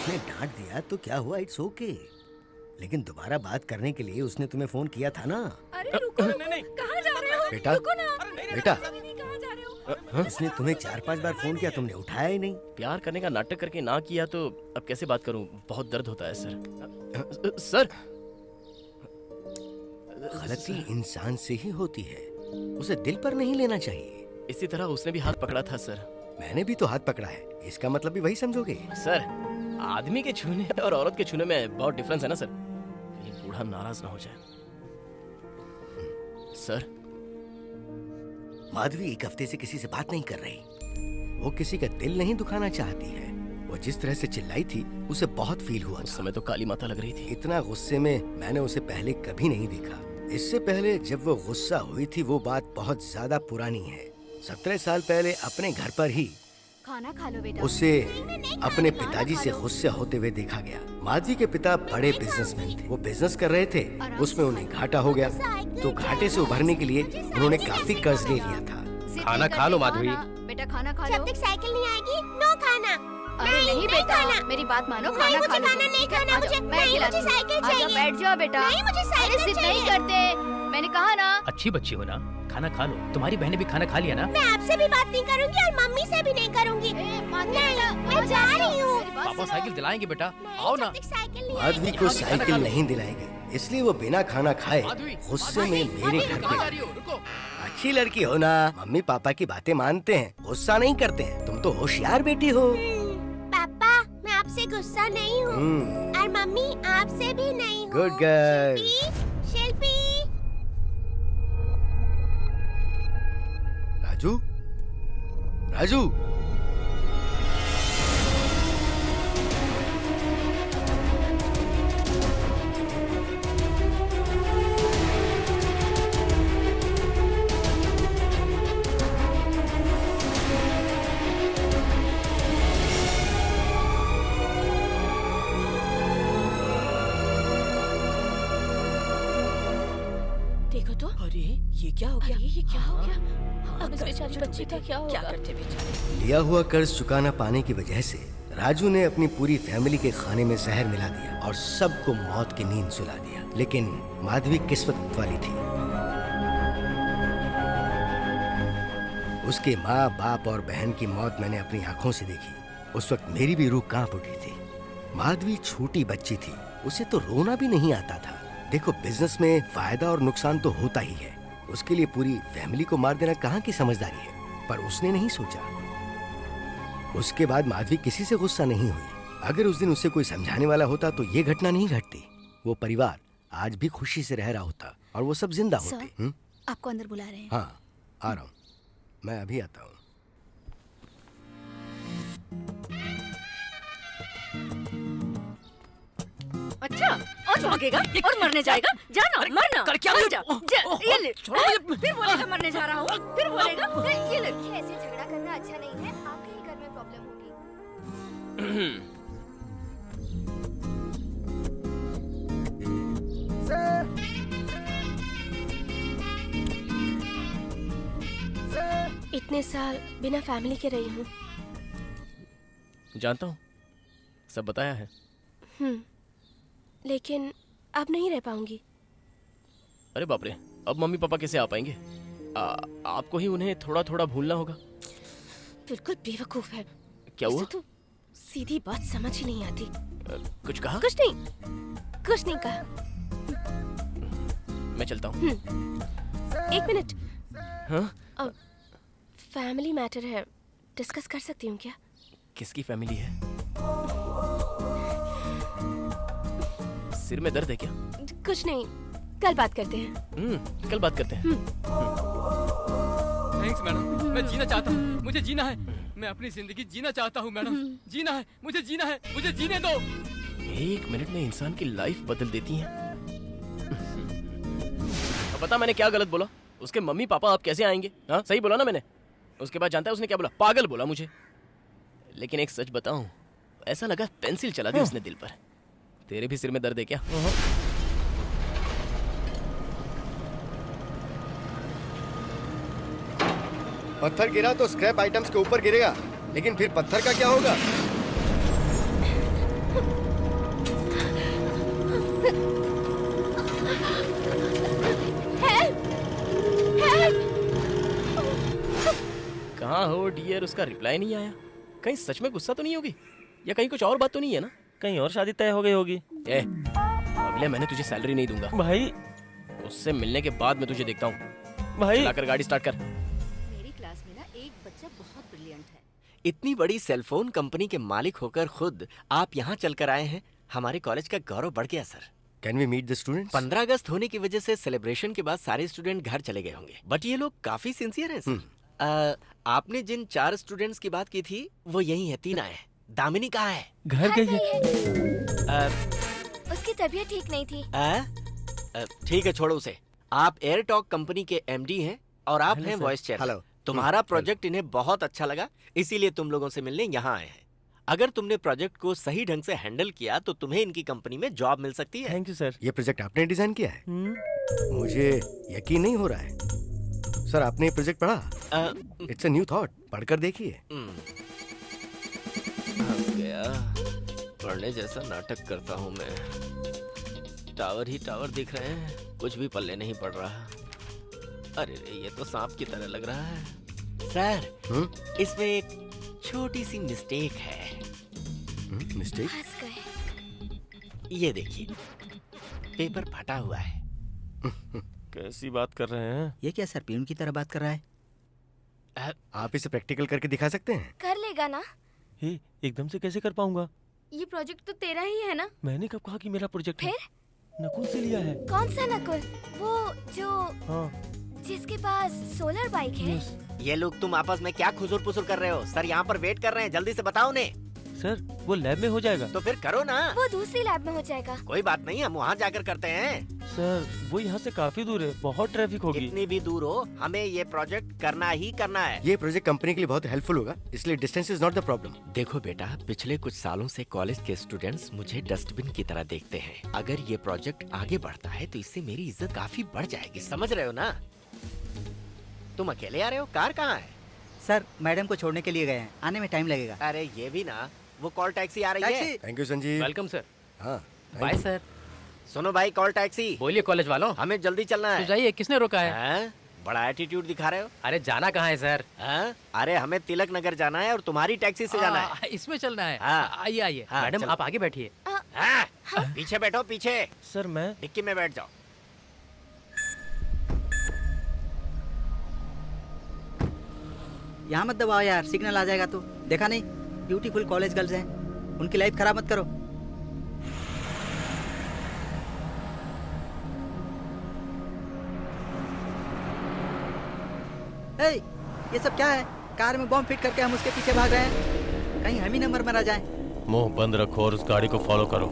उसने डांट दिया तो क्या हुआ, इट्स ओके। लेकिन दोबारा बात करने के लिए उसने तुम्हें फोन किया था ना। अरे रुको, कहाँ जा रहे हो? बेटा, रुको ना। बेटा, कहाँ जा रहे हो? उसने तुम्हें 4-5 बार फोन किया, तुमने उठाया ही नहीं। प्यार करने का नाटक करके ना किया तो अब कैसे बात करूं? बहुत दर्द होता है सर। सर, गलती इंसान से ही होती है, उसे दिल पर नहीं लेना चाहिए। इसी तरह उसने भी हाथ पकड़ा था सर। मैंने भी तो हाथ पकड़ा है, इसका मतलब भी वही समझोगे? सर, आदमी के छूने और औरत के छूने में बहुत डिफरेंस है ना सर। ये बूढ़ा नाराज ना हो जाए। सर, माधवी 1 हफ्ते से किसी से बात नहीं कर रही। वो किसी का दिल नहीं दुखाना चाहती है। वो जिस तरह से चिल्लाई थी उसे बहुत फील हुआ उस था। समय तो काली माता लग रही थी। इतना गुस्से में मैंने उसे पहले कभी नहीं देखा। इससे पहले जब वो गुस्सा हुई थी वो बात बहुत ज्यादा पुरानी है। 17 साल पहले अपने घर पर ही खाना खा लो बेटा। उसे अपने पिताजी से गुस्से होते हुए देखा गया। माधवी के पिता बड़े बिजनेसमैन थे, वो बिजनेस कर रहे थे, उसमें उन्हें घाटा हो गया। तो घाटे से उभरने के लिए उन्होंने काफी कर्ज ले लिया था। खाना खा लो माधवी। बेटा खाना खा लो। जब तक साइकिल नहीं आएगी नो खाना। अरे नहीं बेटा, मेरी बात मानो, खाना खा लो। नहीं खाना मुझे, मैं खिलाती हूँ। साइकिल आजा, चाहिए। बैठ जाओ बेटा। नहीं मुझे अरे साइकिल जिद नहीं चाहिए। करते, मैंने कहा ना। अच्छी बच्ची हो ना, खाना खा लो। तुम्हारी बहन ने भी खाना खा लिया ना। मैं आपसे भी बात नहीं करूंगी और मम्मी से भी नहीं करूंगी। नहीं मैं जा रही हूँ। पापा साइकिल दिलाएंगे बेटा, आओ ना। माधवी को साइकिल नहीं दिलाएंगे, इसलिए वो बिना खाना खाए गुस्से में मेरे घर पे आई। रुको। अच्छी लड़की हो ना, मम्मी पापा की बातें मानते हैं, गुस्सा नहीं करते हैं। तुम तो होशियार बेटी हो। पापा मैं आपसे गुस्सा नहीं हूँ और मम्मी आपसे भी नहीं हूँ। Good girl. शिल्पी, राजू, राजू, देखो तो। अरे ये क्या हो गया? अरे ये क्या हो गया? अब इस बेचारी बच्ची का क्या क्या होगा? करते बेचारे? लिया हुआ कर्ज चुका न पाने की वजह से राजू ने अपनी पूरी फैमिली के खाने में जहर मिला दिया और सबको मौत की नींद सुला दिया। लेकिन माधवी किस्मत वाली थी। उसके माँ बाप और बहन की मौत मैंने अपनी आंखों से देखी। उस वक्त मेरी भी रूह कांप उठी थी। माधवी छोटी बच्ची थी, उसे तो रोना भी नहीं आता था। देखो, बिजनेस में फायदा और नुकसान तो होता ही है, उसके लिए पूरी फैमिली को मार देना कहाँ की समझदारी है। पर उसने नहीं सोचा। उसके बाद माधवी किसी से गुस्सा नहीं हुई। अगर उस दिन उसे कोई समझाने वाला होता तो ये घटना नहीं घटती। वो परिवार आज भी खुशी से रह रहा होता और वो सब जिंदा होते। आपको अंदर बुला रहे हैं। हाँ, आ रहा हूँ, मैं अभी आता हूँ। अच्छा, और भागेगा और मरने जाएगा। जाना मरना। कर क्या? मर जा। ये ले। फिर बोलेगा मरने जा रहा हूँ। फिर बोलेगा ये ले। ऐसे झगड़ा करना अच्छा नहीं है। आपके ही घर में प्रॉब्लम होगी। इतने साल बिना फैमिली के रही हूँ। जानता हूँ, सब बताया है। लेकिन अब नहीं रह पाऊंगी। अरे बाप रे, अब मम्मी पापा कैसे आ पाएंगे? आपको ही उन्हें थोड़ा थोड़ा भूलना होगा। बिल्कुल बेवकूफ है। क्या हुआ? इसे तो सीधी बात समझ ही नहीं आती। कुछ कहा? कुछ नहीं कहा। मैं चलता हूँ। 1 मिनट। हाँ? अब फैमिली मैटर है, डिस्कस कर सकती हूँ क्या? किसकी फैमिली है? सिर में दर्द है क्या? कुछ नहीं, कल बात करते हैं। कल बात करते हैं। थैंक्स मैडम, मैं जीना चाहता हूँ, मुझे जीना है। मैं अपनी जिंदगी जीना चाहता हूँ मैडम, जीना है, मुझे जीना है, मुझे जीने दो। 1 मिनट में इंसान की लाइफ बदल देती हैं। अब बता, मैंने क्या गलत बोला? उसके मम्मी पापा आप कैसे आएंगे? हाँ, सही बोला ना मैंने? उसके बाद जानता है उसने क्या बोला? पागल बोला मुझे। लेकिन एक सच बताऊं, ऐसा लगा पेंसिल चला दी उसने दिल पर। तेरे भी सिर में दर्द है क्या? पत्थर गिरा तो स्क्रैप आइटम्स के ऊपर गिरेगा, लेकिन फिर पत्थर का क्या होगा? हाँ हो डियर उसका रिप्लाई नहीं आया। कहीं सच में गुस्सा तो नहीं होगी, या कहीं कुछ और बात तो नहीं है ना? कहीं और शादी तय हो गई होगी। ए, अगले महीने तुझे सैलरी नहीं दूंगा भाई उससे मिलने के बाद मैं तुझे देखता हूँ। भाई चलाकर गाड़ी स्टार्ट कर। मेरी क्लास में ना एक बच्चा बहुत ब्रिलियंट है। इतनी बड़ी सेलफोन कंपनी के मालिक होकर खुद आप यहाँ चलकर आए हैं, हमारे कॉलेज का गौरव बढ़ गया sir. Can we meet the students? 15 अगस्त होने की वजह से सेलिब्रेशन के बाद सारे स्टूडेंट घर चले गए होंगे, बट ये लोग काफी सिंसियर हैं सर। आपने जिन 4 स्टूडेंट्स की बात की थी वो यही है, 3 आए। दामिनी कहाँ है? घर गई है। उसकी तबीयत ठीक नहीं थी। ठीक है छोड़ो उसे। आप एयर टॉक कंपनी के एमडी हैं और आप हैं वॉइस चेयर। हेलो। तुम्हारा प्रोजेक्ट इन्हें बहुत अच्छा लगा, इसीलिए तुम लोगों से मिलने यहाँ आए हैं। अगर तुमने प्रोजेक्ट को सही ढंग से हैंडल किया तो तुम्हें इनकी कंपनी में जॉब मिल सकती है। Thank you sir. ये प्रोजेक्ट आपने डिजाइन किया है? मुझे यकीन नहीं हो रहा है सर। आपने ये प्रोजेक्ट पढ़ा? इट्स अ न्यू थॉट, पढ़कर देखिए। हंस गया। पढ़ने जैसा नाटक करता हूँ मैं। टावर ही टावर दिख रहे हैं, कुछ भी पल्ले नहीं पड़ रहा। अरे रे, ये तो सांप की तरह लग रहा है। सर इसमें एक छोटी सी मिस्टेक है। मिस्टेक? हंस गए। ये देखिए, पेपर फटा हुआ है। कैसी बात कर रहे हैं? ये क्या सर, पीयून की तरह बात कर रहा है? आप इसे प्रैक्टिकल करके दिखा सकते हैं? कर लेगा ना? हे, एकदम से कैसे कर पाऊंगा? ये प्रोजेक्ट तो तेरा ही है ना? मैंने कब कहा कि मेरा प्रोजेक्ट है? फिर नकुल से लिया है। कौन सा नकुल? वो जो हाँ। जिसके पास सोलर बाइक है। ये लोग तुम आपस में क्या खुसुर पुसुर कर रहे हो? सर यहाँ पर वेट कर रहे हैं, जल्दी से बताओ उन्हें। सर वो लैब में हो जाएगा। तो फिर करो ना। वो दूसरी लैब में हो जाएगा। कोई बात नहीं, हम वहाँ जाकर करते हैं। सर वो यहाँ से काफी दूर है, बहुत ट्रैफिक होगी। कितनी भी दूर हो, हमें ये प्रोजेक्ट करना ही करना है। ये प्रोजेक्ट कंपनी के लिए बहुत हेल्पफुल होगा, इसलिए distance is not the problem. देखो बेटा, पिछले कुछ सालों से कॉलेज के स्टूडेंट्स मुझे डस्टबिन की तरह देखते हैं। अगर ये प्रोजेक्ट आगे बढ़ता है तो इससे मेरी इज्जत काफी बढ़ जाएगी, समझ रहे हो ना? तुम अकेले आ रहे हो? कार कहाँ है? सर मैडम को छोड़ने के लिए गए हैं, आने में टाइम लगेगा। अरे ये भी ना, वो कॉल टैक्सी आ रही है। Thank you Sanjeev. Welcome sir. हाँ बाय सर। सुनो भाई, कॉल टैक्सी। बोलिए कॉलेज वालों। हमें जल्दी चलना है। तो जाइए, किसने रोका है? हैं? बड़ा एटीट्यूड दिखा रहे हो। अरे जाना कहाँ है सर? हैं? अरे हमें तिलक नगर जाना है और तुम्हारी टैक्सी से जाना है। इसमें चलना है। हाँ। आइए आइए। हाँ, मैडम चलो। आप आगे बैठिए। हाँ? पीछे बैठो, पीछे। सर मैं डिक्की में बैठ जाओ। यहाँ मत दबाओ यार, सिग्नल आ जाएगा तो। देखा नहीं, ब्यूटीफुल कॉलेज गर्ल्स हैं, उनकी लाइफ खराब मत करो। ए, ये सब क्या है? कार में बॉम्ब फिट करके हम उसके पीछे भाग रहे हैं, कहीं हम ही नंबर मरा जाए। मुंह बंद रखो और उस गाड़ी को फॉलो करो।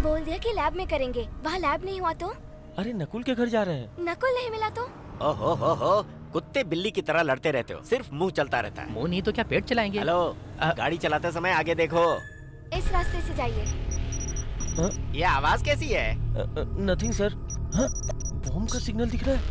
बोल दिया कि लैब में करेंगे, वहाँ लैब नहीं हुआ तो? अरे नकुल के घर जा रहे हैं। नकुल नहीं मिला तो? ओहो हो, कुत्ते बिल्ली की तरह लड़ते रहते हो, सिर्फ मुंह चलता रहता है। मुंह नहीं तो क्या पेट चलाएंगे? हेलो, गाड़ी चलाते समय आगे देखो। इस रास्ते से जाइए। ये आवाज कैसी है? Nothing sir. बॉम्ब का सिग्नल दिख रहा है।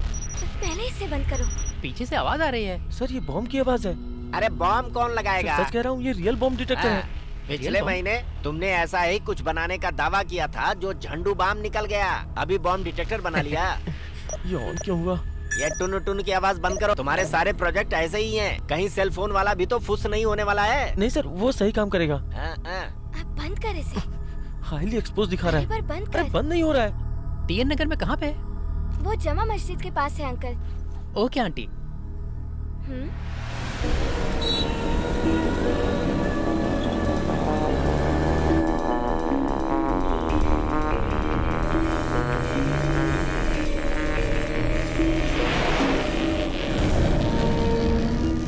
पहले इसे बंद करो। पीछे से आवाज आ रही है। सर ये बॉम्ब की आवाज है। अरे बॉम्ब कौन लगाएगा? सच कह रहा हूँ, ये रियल बॉम्ब डिटेक्टर है। पिछले महीने तुमने ऐसा ही कुछ बनाने का दावा किया था जो झंडू बॉम्ब निकल गया, अभी बॉम्ब डिटेक्टर बना लिया। ये ऑन क्यों हुआ? ये टुन टुन की आवाज बंद करो। तुम्हारे सारे प्रोजेक्ट ऐसे ही हैं, कहीं सेल फोन वाला भी तो फुस नहीं होने वाला है। नहीं सर, वो सही काम करेगा। अब बंद कर इसे। हाईली एक्सपोज दिखा रहा है। एक बार बंद कर। अरे बंद नहीं हो रहा है। टीएन नगर में कहाँ पे? वो जमा मस्जिद के पास है अंकल। Okay aunty.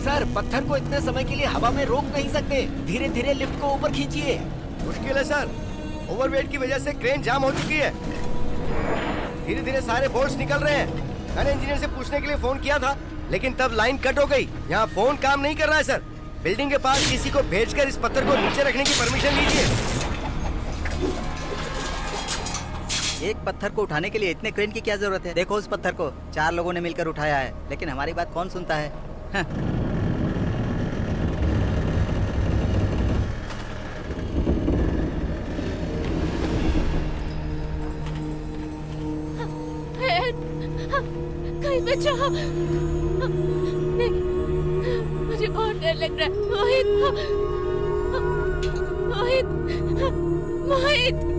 सर, पत्थर को इतने समय के लिए हवा में रोक नहीं सकते, धीरे धीरे लिफ्ट को ऊपर खींचिए। मुश्किल है सर, ओवरवेट की वजह से क्रेन जाम हो चुकी है। धीरे धीरे सारे बोल्ट्स निकल रहे हैं। मैंने इंजीनियर से पूछने के लिए फोन किया था, लेकिन तब लाइन कट हो गई। यहाँ फोन काम नहीं कर रहा है सर। बिल्डिंग के पास किसी को भेजकर इस पत्थर को नीचे रखने की परमिशन लीजिए। एक पत्थर को उठाने के लिए इतने क्रेन की क्या जरूरत है? देखो उस पत्थर को 4 लोगों ने मिलकर उठाया है, लेकिन हमारी बात कौन सुनता है? कहीं बचाओ। नहीं, मुझे बहुत डर लग रहा है। मोहित, मोहित, मोहित।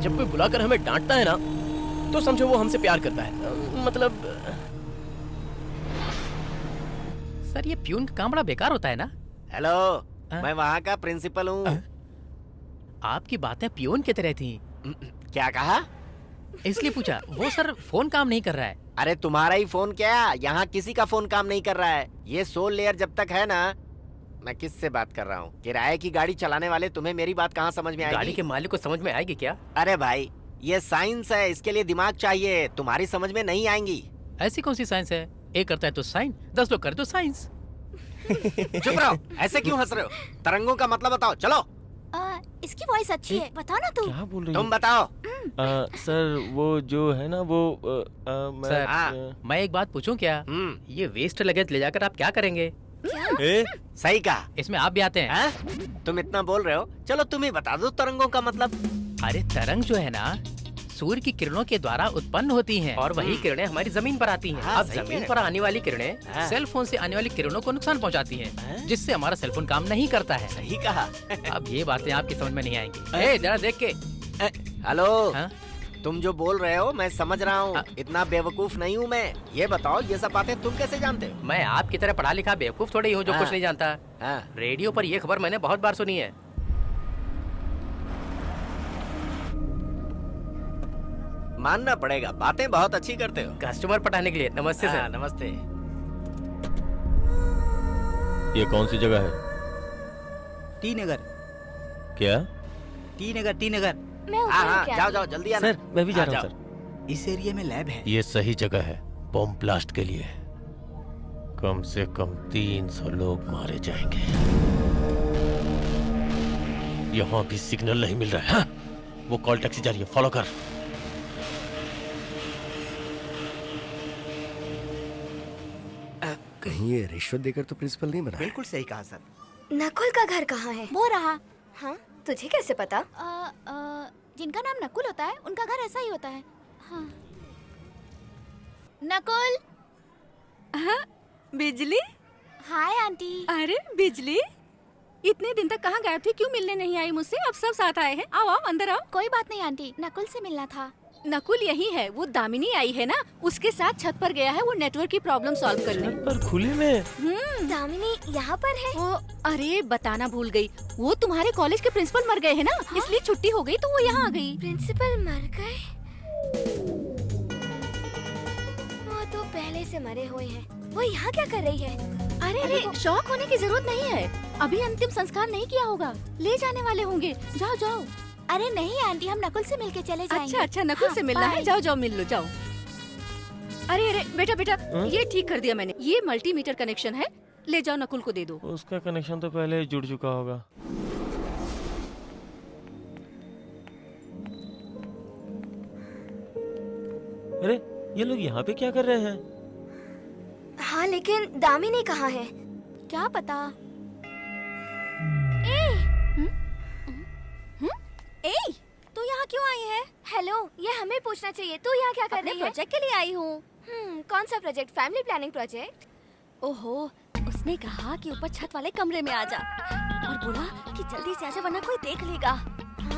जब कोई बुलाकर हमें डांटता है ना, तो समझो वो हमसे प्यार करता है। मतलब सर ये प्यून का काम बड़ा बेकार होता है ना। हेलो, मैं वहाँ का प्रिंसिपल हूँ। आपकी बातें प्यून की तरह थी। क्या कहा? इसलिए पूछा। वो सर फोन काम नहीं कर रहा है। अरे तुम्हारा ही फोन क्या, यहाँ किसी का फोन काम नहीं कर रहा है। ये सोल लेयर जब तक है ना, मैं किससे बात कर रहा हूँ? किराए की गाड़ी चलाने वाले, तुम्हें मेरी बात कहाँ समझ में आएगी? गाड़ी के मालिक को समझ में आएगी क्या? अरे भाई, ये साइंस है, इसके लिए दिमाग चाहिए, तुम्हारी समझ में नहीं आएंगी। ऐसी कौन सी साइंस है? एक करता है तो साइन, 10 लोग करे तो साइंस। चुप रहो, ऐसे क्यों हंस रहे हो? तरंगों का मतलब बताओ, चलो। इसकी वॉइस अच्छी है, बताओ ना तुम। क्या बोल रही तुम बताओ। सर वो जो है ना वो सर, मैं एक बात पूछूं क्या? ये वेस्ट लगेज ले जाकर आप क्या करेंगे? सही कहा। इसमें आप भी आते हैं? तुम इतना बोल रहे हो, चलो तुम ही बता दो तरंगों का मतलब। अरे तरंग जो है ना, सूर्य की किरणों के द्वारा उत्पन्न होती हैं और वही किरणें हमारी जमीन पर आती हैं। अब जमीन पर आने वाली किरणें सेल फोन से आने वाली किरणों को नुकसान पहुंचाती हैं, जिससे हमारा सेल फोन काम नहीं करता है। सही कहा। अब ये बातें आपकी समझ में नहीं आएंगी। जरा देख के। हेलो, तुम जो बोल रहे हो मैं समझ रहा हूँ, इतना बेवकूफ नहीं हूँ मैं। ये बताओ, ये सब बातें तुम कैसे जानते हो? मैं आपकी तरह पढ़ा लिखा बेवकूफ थोड़ी हूँ जो कुछ नहीं जानता। रेडियो पर ये खबर मैंने बहुत बार सुनी है। मानना पड़ेगा, बातें बहुत अच्छी करते हो। कस्टमर पटाने के लिए। नमस्ते सर। नमस्ते। ये कौन सी जगह है? टी नगर। क्या? टी नगर, टी नगर। मैं ऊपर जाओ जाओ जल्दी आना। सर मैं भी जा रहा हूँ सर। इस एरिया में लैब है। ये सही जगह है बॉम्ब ब्लास्ट के लिए। कम से कम 300 लोग मारे जाएंगे। यहाँ भी सिग्नल नहीं मिल रहा है। हाँ? वो कॉल टैक्सी जा रही है, फॉलो कर। कहीं ये रिश्वत देकर तो प्रिंसिपल नहीं बना? बिल्कुल सही कहा सर। नकुल का घर कहाँ है? वो रहा। हाँ, तुझे कैसे पता? जिनका नाम नकुल होता है उनका घर ऐसा ही होता है। हाँ। नकुल। बिजली। Hi aunty. अरे बिजली, इतने दिन तक कहाँ गायब थी? क्यों मिलने नहीं आई मुझसे? अब सब साथ आए हैं। आओ आओ अंदर आओ। कोई बात नहीं आंटी, नकुल से मिलना था। नकुल यही है, वो दामिनी आई है ना, उसके साथ छत पर गया है वो नेटवर्क की प्रॉब्लम सॉल्व करने। पर खुले में? दामिनी यहाँ पर है? वो अरे बताना भूल गई, वो तुम्हारे कॉलेज के प्रिंसिपल मर गए हैं ना, इसलिए छुट्टी हो गई तो वो यहाँ आ गई। प्रिंसिपल मर गए? वो तो पहले से मरे हुए हैं। वो यहाँ क्या कर रही है? अरे अरे शौक होने की जरूरत नहीं है, अभी अंतिम संस्कार नहीं किया होगा, ले जाने वाले होंगे। जाओ जाओ। अरे नहीं आंटी, हम नकुल से मिलके चले जाएंगे। अच्छा अच्छा, नकुल से मिलना है, जाओ जाओ मिल लो जाओ। अरे अरे बेटा बेटा, ये ठीक कर दिया मैंने, ये मल्टीमीटर कनेक्शन है, ले जाओ नकुल को दे दो। उसका कनेक्शन तो पहले ही जुड़ चुका होगा। अरे ये लोग यहाँ पे क्या कर रहे हैं? हाँ लेकिन दामिनी कहाँ है? क्या पता। ए, तू यहाँ क्यों आई है? हेलो, ये हमें पूछना चाहिए, तू यहाँ क्या कर रही है? प्रोजेक्ट के लिए आई हूँ। कौन सा प्रोजेक्ट? Family planning project? ओहो, उसने कहा कि ऊपर छत वाले कमरे में आ जा और बोला कि जल्दी से आजा वरना कोई देख लेगा।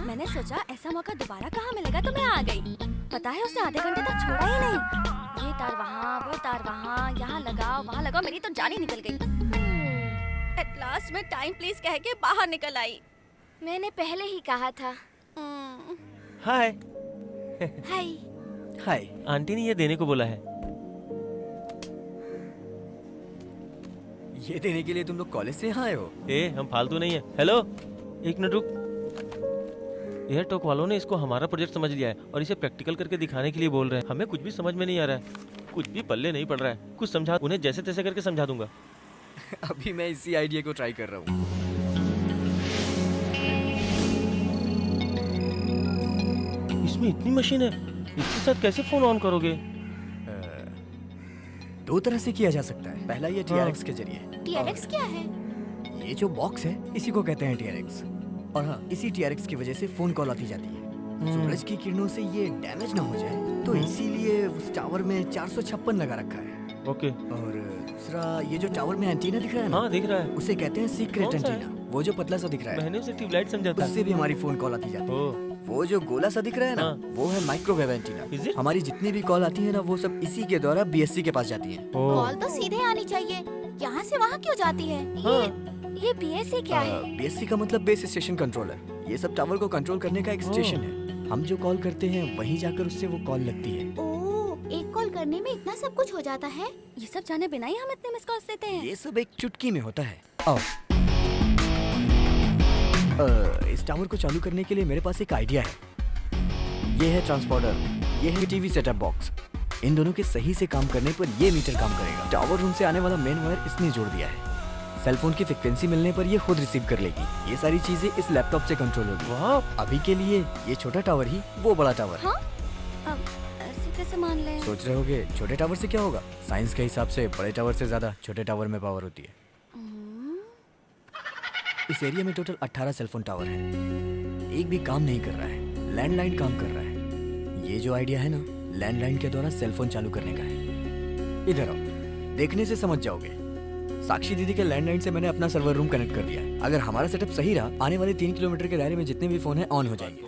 मैंने सोचा ऐसा मौका दोबारा कहाँ मिलेगा तो मैं आ गई। पता है उसने आधे घंटे तक छोड़ा ही नहीं। ये तार वहाँ, वो तार वहाँ, यहाँ लगाओ वहाँ लगाओ, मेरी तो जान ही निकल गई। एट लास्ट मैं टाइम प्लीज कह के बाहर निकल आई। मैंने पहले ही कहा था। हाय। हाय। हाय। आंटी ने ये देने को बोला है। ये देने के लिए तुम लोग कॉलेज से यहाँ आए हो? हम फालतू नहीं है। हेलो, एक मिनट रुक। एयर टॉक वालों ने इसको हमारा प्रोजेक्ट समझ लिया है और इसे प्रैक्टिकल करके दिखाने के लिए बोल रहे हैं। हमें कुछ भी समझ में नहीं आ रहा है, कुछ भी पल्ले नहीं पड़ रहा है। कुछ समझा, उन्हें जैसे तैसे करके समझा दूंगा। अभी मैं इसी आइडिया को ट्राई कर रहा हूँ। इसमें इतनी मशीन है, इसके साथ कैसे फोन ऑन करोगे? दो तरह से किया जा सकता है। पहला ये TRX के जरिए। TRX क्या है? ये जो बॉक्स है इसी को कहते हैं TRX। और हाँ, इसी TRX की वजह से फोन कॉल आती जाती है। सूरज की किरणों से ये डैमेज ना हो जाए, तो इसीलिए उस टावर में 456 लगा रखा है। ओके। और दूसरा, ये जो टावर में एंटीना दिख रहा है ना, हाँ दिख रहा है। उसे कहते हैं सीक्रेट कौन सा है? एंटीना। वो जो पतला सा दिख रहा है, मैंने उसे ट्यूबलाइट समझा था। उससे भी हमारी फोन कॉल आती जाती है। वो जो गोला सा दिख रहा है ना, वो है माइक्रोवेव एंटीना। हमारी जितनी भी कॉल आती है ना, वो सब इसी के द्वारा बीएससी के पास जाती है। कॉल तो सीधे आनी चाहिए, यहाँ से वहाँ क्यों जाती है? ये बीएससी क्या है? बीएससी का मतलब बेस स्टेशन कंट्रोलर। ये सब टावर को कंट्रोल करने का एक स्टेशन है। हम जो कॉल करते हैं वहीं जाकर उससे वो कॉल लगती है। ओह, एक कॉल करने में इतना सब कुछ हो जाता है? ये सब जाने बिना ही हम इतने मिस कॉल्स देते हैं। ये सब एक चुटकी में होता है। आओ। इस टावर को चालू करने के लिए मेरे पास एक आइडिया है। ये है ट्रांसपोर्टर, ये है टीवी सेटअप बॉक्स। इन दोनों के सही से काम करने पर ये मीटर काम करेगा। टावर रूम से आने वाला मेन वायर इसने जोड़ दिया है। सेल फोन की फ्रिक्वेंसी मिलने पर ये खुद रिसीव कर लेगी। ये सारी चीजें इस लैपटॉप से कंट्रोल होगी। वाह! अभी के लिए ये छोटा टावर ही वो बड़ा टावर है। हाँ? अब ऐसे कैसे मान लें? सोच रहे होगे छोटे टावर से क्या होगा? साइंस के हिसाब से बड़े टावर से ज्यादा छोटे टावर में पावर होती है। इस एरिया में टोटल 18 सेलफोन टावर हैं। एक भी काम नहीं कर रहा है, लैंडलाइन काम कर रहा है। ये जो आइडिया है ना, लैंडलाइन के द्वारा सेलफोन चालू करने का है। इधर आओ, देखने से समझ जाओगे। साक्षी दीदी के लैंडलाइन से मैंने अपना सर्वर रूम कनेक्ट कर दिया है। अगर हमारा सेटअप सही रहा, आने वाले 3 किलोमीटर के दायरे में जितने भी फोन हैं ऑन हो जाएंगे।